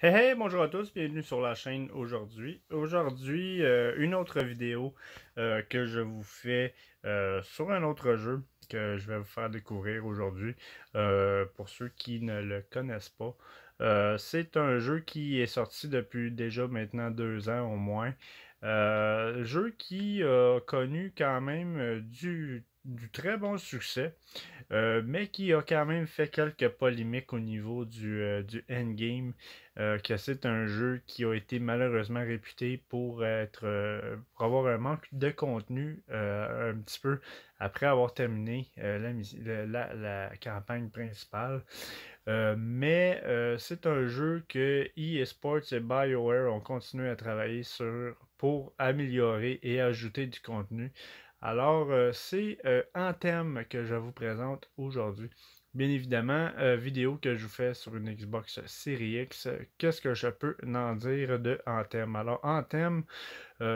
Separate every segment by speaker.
Speaker 1: Hey hey, bonjour à tous, bienvenue sur la chaîne aujourd'hui. Une autre vidéo que je vous fais sur un autre jeu que je vais vous faire découvrir aujourd'hui pour ceux qui ne le connaissent pas. C'est un jeu qui est sorti depuis déjà maintenant 2 ans au moins. Jeu qui a connu quand même du très bon succès. Mais qui a quand même fait quelques polémiques au niveau du endgame, que c'est un jeu qui a été malheureusement réputé pour avoir un manque de contenu un petit peu après avoir terminé la campagne principale. Mais c'est un jeu que EA Sports et BioWare ont continué à travailler sur pour améliorer et ajouter du contenu. Alors, c'est Anthem que je vous présente aujourd'hui. Bien évidemment, vidéo que je vous fais sur une Xbox Series X. Qu'est-ce que je peux en dire de Anthem? Alors, Anthem,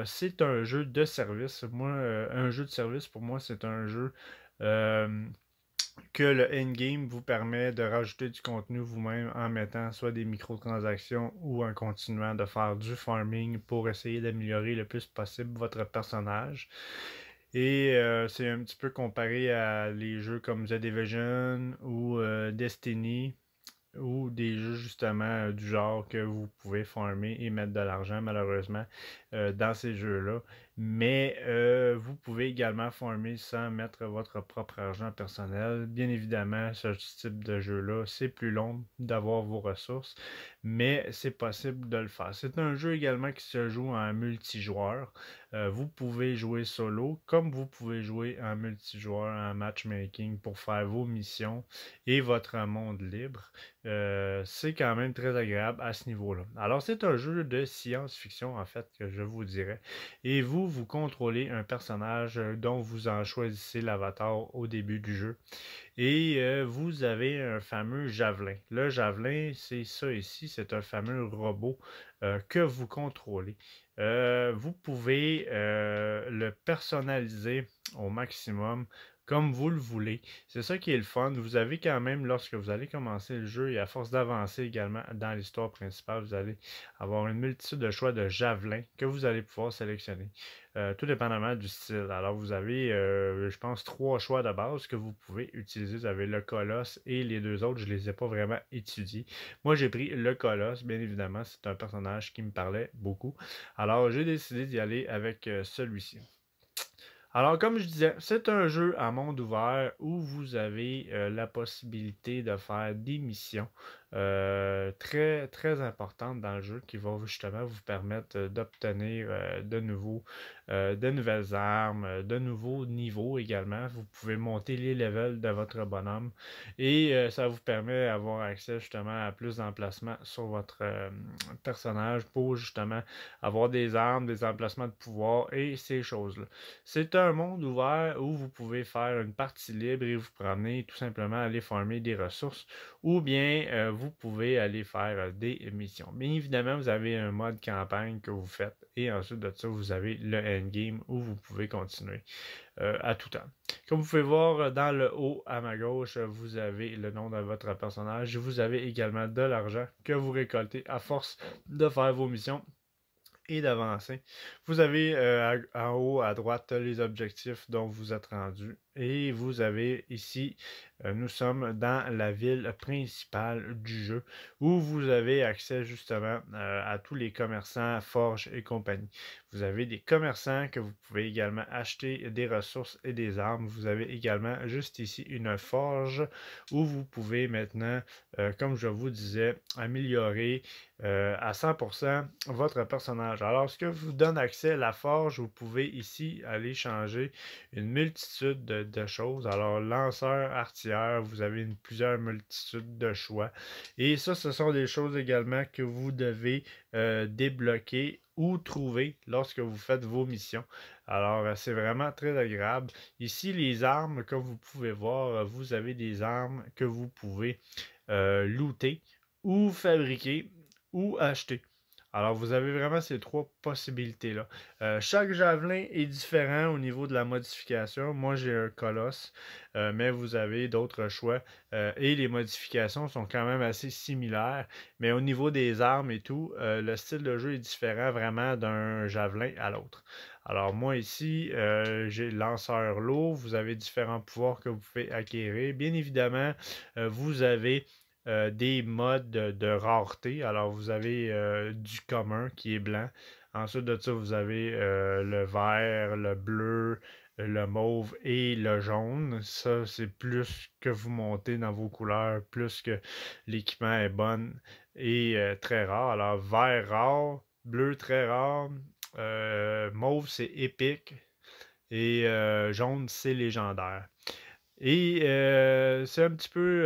Speaker 1: c'est un jeu de service. Moi, un jeu de service, pour moi, c'est un jeu euh, que le endgame vous permet de rajouter du contenu vous-même en mettant soit des microtransactions ou en continuant de faire du farming pour essayer d'améliorer le plus possible votre personnage. Et c'est un petit peu comparé à les jeux comme The Division ou Destiny ou des jeux justement du genre que vous pouvez farmer et mettre de l'argent malheureusement dans ces jeux-là. Mais vous pouvez également farmer sans mettre votre propre argent personnel. Bien évidemment, ce type de jeu-là, c'est plus long d'avoir vos ressources, mais c'est possible de le faire. C'est un jeu également qui se joue en multijoueur. Vous pouvez jouer solo comme vous pouvez jouer en multijoueur, en matchmaking pour faire vos missions et votre monde libre. C'est quand même très agréable à ce niveau-là. Alors, c'est un jeu de science-fiction, en fait, que je vous dirais. Et vous contrôlez un personnage dont vous en choisissez l'avatar au début du jeu. Et vous avez un fameux javelin. Le javelin, c'est ça ici, c'est un fameux robot que vous contrôlez. Vous pouvez le personnaliser au maximum comme vous le voulez. C'est ça qui est le fun. Vous avez quand même, lorsque vous allez commencer le jeu et à force d'avancer également dans l'histoire principale, vous allez avoir une multitude de choix de javelins que vous allez pouvoir sélectionner. Tout dépendamment du style. Alors, vous avez, je pense, 3 choix de base que vous pouvez utiliser. Vous avez le Colosse et les deux autres, je ne les ai pas vraiment étudiés. Moi, j'ai pris le Colosse, bien évidemment, c'est un personnage qui me parlait beaucoup. Alors, j'ai décidé d'y aller avec celui-ci. Alors, comme je disais, c'est un jeu à monde ouvert où vous avez la possibilité de faire des missions très, très importantes dans le jeu qui vont justement vous permettre d'obtenir de nouvelles armes, de nouveaux niveaux également. Vous pouvez monter les levels de votre bonhomme et ça vous permet d'avoir accès justement à plus d'emplacements sur votre personnage pour justement avoir des armes, des emplacements de pouvoir et ces choses-là. C'est un monde ouvert où vous pouvez faire une partie libre et vous promener tout simplement aller farmer des ressources ou bien vous pouvez aller faire des missions. Bien évidemment, vous avez un mode campagne que vous faites et ensuite de ça, vous avez le endgame où vous pouvez continuer à tout temps. Comme vous pouvez voir dans le haut à ma gauche, vous avez le nom de votre personnage. Vous avez également de l'argent que vous récoltez à force de faire vos missions et d'avancer. Vous avez en haut à droite les objectifs dont vous êtes rendu. Et vous avez ici, nous sommes dans la ville principale du jeu où vous avez accès justement à tous les commerçants, forges et compagnie. Vous avez des commerçants que vous pouvez également acheter des ressources et des armes. Vous avez également juste ici une forge où vous pouvez maintenant, comme je vous disais, améliorer à 100% votre personnage. Alors, ce que vous donne accès à la forge, vous pouvez ici aller changer une multitude de choses. Alors, lanceur, artilleur, vous avez plusieurs multitudes de choix. Et ça, ce sont des choses également que vous devez débloquer ou trouver lorsque vous faites vos missions. Alors, c'est vraiment très agréable. Ici, les armes, comme vous pouvez voir, vous avez des armes que vous pouvez looter ou fabriquer ou acheter. Alors, vous avez vraiment ces trois possibilités-là. Chaque javelin est différent au niveau de la modification. Moi, j'ai un Colosse, mais vous avez d'autres choix. Et les modifications sont quand même assez similaires. Mais au niveau des armes et tout, le style de jeu est différent vraiment d'un javelin à l'autre. Alors, moi ici, j'ai lanceur lourd. Vous avez différents pouvoirs que vous pouvez acquérir. Bien évidemment, vous avez des modes de rareté. Alors, vous avez du commun qui est blanc. Ensuite de ça, vous avez le vert, le bleu, le mauve et le jaune. Ça, c'est plus que vous montez dans vos couleurs, plus que l'équipement est bon et très rare. Alors, vert rare, bleu très rare, mauve c'est épique et jaune c'est légendaire. Et c'est un petit peu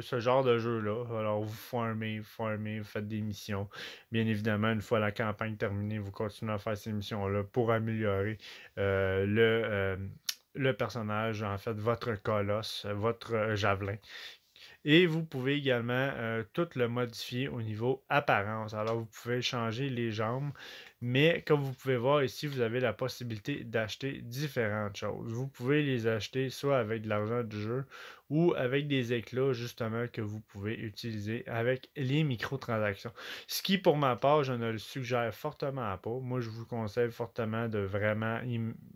Speaker 1: ce genre de jeu-là. Alors, vous farmez, vous faites des missions. Bien évidemment, une fois la campagne terminée, vous continuez à faire ces missions-là pour améliorer le personnage, en fait, votre colosse, votre javelin. Et vous pouvez également tout le modifier au niveau apparence. Alors, vous pouvez changer les jambes, mais comme vous pouvez voir ici, vous avez la possibilité d'acheter différentes choses. Vous pouvez les acheter soit avec de l'argent du jeu ou avec des éclats justement que vous pouvez utiliser avec les microtransactions. Ce qui, pour ma part, je ne le suggère fortement pas. Moi, je vous conseille fortement de vraiment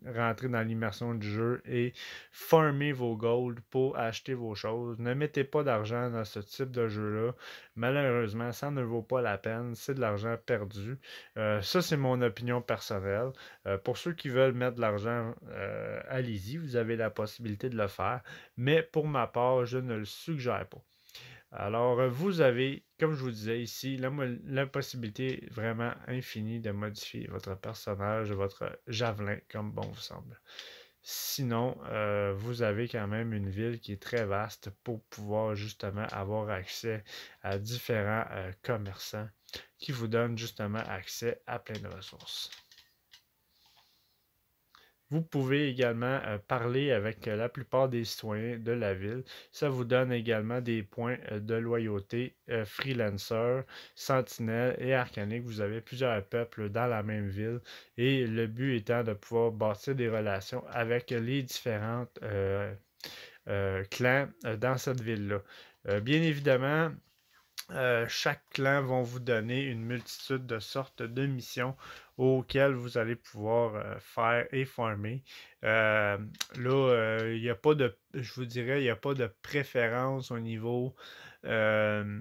Speaker 1: rentrer dans l'immersion du jeu et farmer vos gold pour acheter vos choses. Ne mettez pas d'argent dans ce type de jeu-là. Malheureusement, ça ne vaut pas la peine. C'est de l'argent perdu. Ça, c'est mon opinion personnelle. Pour ceux qui veulent mettre de l'argent, allez-y. Vous avez la possibilité de le faire. Mais pour ma part, je ne le suggère pas. Alors, vous avez, comme je vous disais ici, la possibilité vraiment infinie de modifier votre personnage, votre javelin, comme bon vous semble. Sinon, vous avez quand même une ville qui est très vaste pour pouvoir justement avoir accès à différents commerçants qui vous donnent justement accès à plein de ressources. Vous pouvez également parler avec la plupart des citoyens de la ville. Ça vous donne également des points de loyauté, freelancer, sentinelle et arcanique. Vous avez plusieurs peuples dans la même ville et le but étant de pouvoir bâtir des relations avec les différentes clans dans cette ville-là. Bien évidemment, chaque clan va vous donner une multitude de sortes de missions auxquelles vous allez pouvoir faire et farmer. Là, il n'y a pas de, je vous dirais, il n'y a pas de préférence au niveau euh,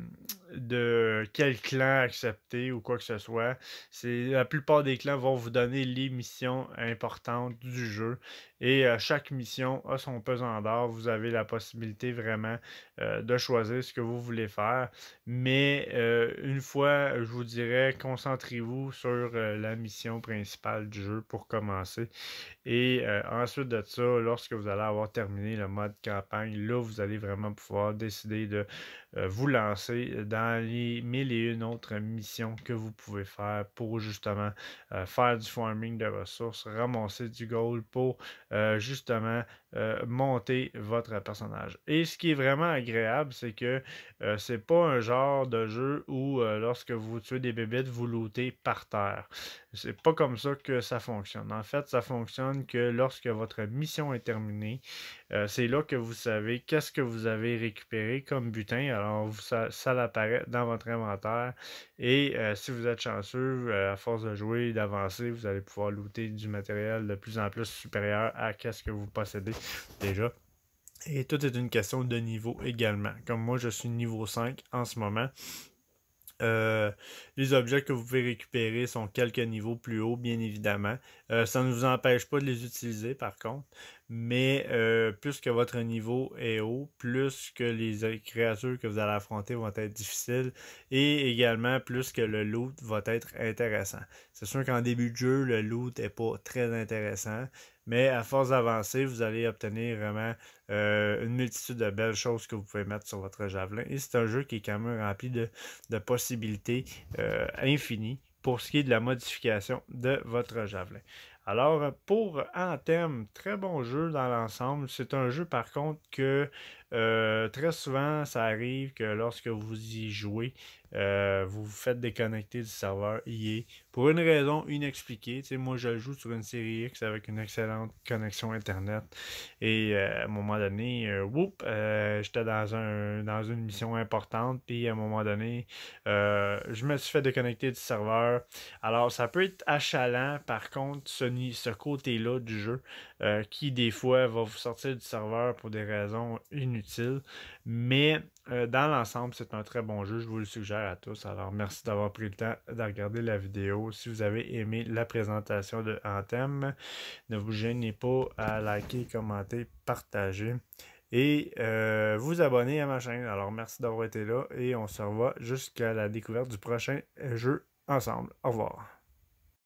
Speaker 1: de quel clan accepter ou quoi que ce soit. La plupart des clans vont vous donner les missions importantes du jeu et chaque mission a son pesant d'or. Vous avez la possibilité vraiment de choisir ce que vous voulez faire. Mais une fois, je vous dirais, concentrez-vous sur la mission principale du jeu pour commencer. Et ensuite de ça, lorsque vous allez avoir terminé le mode campagne, là, vous allez vraiment pouvoir décider de vous lancer dans les 1001 autres missions que vous pouvez faire pour justement faire du farming de ressources, ramasser du gold pour justement monter votre personnage. Et ce qui est vraiment agréable, c'est que c'est pas un genre de jeu où lorsque vous tuez des bébites, vous lootez par terre. C'est pas comme ça que ça fonctionne. En fait, ça fonctionne que lorsque votre mission est terminée, c'est là que vous savez qu'est-ce que vous avez récupéré comme butin. Alors, ça apparaît dans votre inventaire. Et si vous êtes chanceux, à force de jouer et d'avancer, vous allez pouvoir looter du matériel de plus en plus supérieur à qu'est-ce que vous possédez déjà. Et tout est une question de niveau également. Comme moi, je suis niveau 5 en ce moment. Les objets que vous pouvez récupérer sont quelques niveaux plus hauts, bien évidemment. Ça ne vous empêche pas de les utiliser, par contre. Mais plus que votre niveau est haut, plus que les créatures que vous allez affronter vont être difficiles. Et également, plus que le loot va être intéressant. C'est sûr qu'en début de jeu, le loot n'est pas très intéressant. Mais à force d'avancer, vous allez obtenir vraiment une multitude de belles choses que vous pouvez mettre sur votre javelin. Et c'est un jeu qui est quand même rempli de possibilités infinies pour ce qui est de la modification de votre javelin. Alors, pour Anthem, très bon jeu dans l'ensemble. C'est un jeu, par contre, que très souvent, ça arrive que lorsque vous y jouez, vous vous faites déconnecter du serveur EA pour une raison inexpliquée. Tu sais, moi, je le joue sur une série X avec une excellente connexion Internet. Et à un moment donné, j'étais dans une mission importante. Puis à un moment donné, je me suis fait déconnecter du serveur. Alors, ça peut être achalant, par contre, ce côté-là du jeu, qui des fois va vous sortir du serveur pour des raisons inutiles. Mais dans l'ensemble, c'est un très bon jeu. Je vous le suggère à tous. Alors, merci d'avoir pris le temps de regarder la vidéo. Si vous avez aimé la présentation de Anthem, ne vous gênez pas à liker, commenter, partager et vous abonner à ma chaîne. Alors, merci d'avoir été là et on se revoit jusqu'à la découverte du prochain jeu ensemble. Au revoir.